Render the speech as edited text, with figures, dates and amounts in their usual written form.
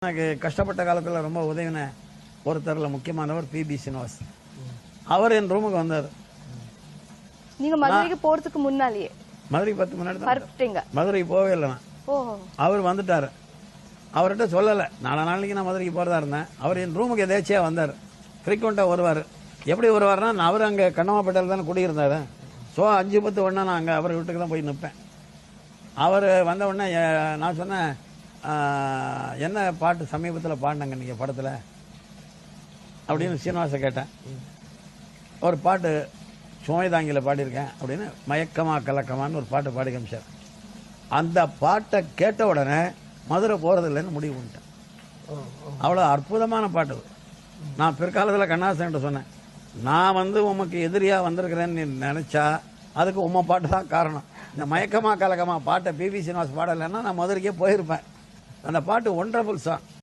எனக்கு கஷ்டப்பட்ட காலத்தில் ரொம்ப உதவின ஒருத்தரில் முக்கியமானவர் பிபி சீனிவாஸ். அவர் என் ரூமுக்கு வந்தார். நீங்க மதுரைக்கு போறதுக்கு முன்னாலேயே? மதுரை 10 முன்னாடி மதுரைக்கு போவே இல்லை நான். அவர் வந்துட்டாரு. அவர்கிட்ட சொல்லலை. நாளைக்கு நான் மதுரைக்கு போகிறதா இருந்தேன். அவர் என் ரூமுக்கு எதேச்சியாக வந்தார். ஃப்ரீக்வெண்ட்டாக வருவார். எப்படி வருவார்னா, அவர் அங்கே கண்ணமாப்பேட்டையில் தானே குடியிருந்தார். ஸோ 5-10 ஒன்றா நான் அங்கே அவர் வீட்டுக்கு தான் போய் நிற்பேன். அவர் வந்த உடனே நான் சொன்னேன், என்ன பாட்டு சமீபத்தில் பாடினாங்க நீங்கள் படத்தில் அப்படின்னு சீனிவாசை கேட்டேன். ஒரு பாட்டு சுமைதாங்கியில் பாடியிருக்கேன் அப்படின்னு, மயக்கமா கலக்கமான்னு ஒரு பாட்டு பாடி காமிச்சார். அந்த பாட்டை கேட்ட உடனே மதுரை போகிறதில்லைன்னு முடிவு பண்ணிட்டேன். அவ்வளோ அற்புதமான பாட்டு. நான் பிற்காலத்தில் கண்ணாசன்கிட்ட சொன்னேன், நான் உமக்கு எதிரியாக வந்திருக்கிறேன்னு நினச்சா அதுக்கு உம்மை பாட்டு தான் காரணம். இந்த மயக்கமா கலக்கமா பாட்டை பிபி சீனிவாஸ் பாடலைன்னா நான் மதுரைக்கே போயிருப்பேன். அந்த பாட்டு ஒண்டர்ஃபுல் சாங்.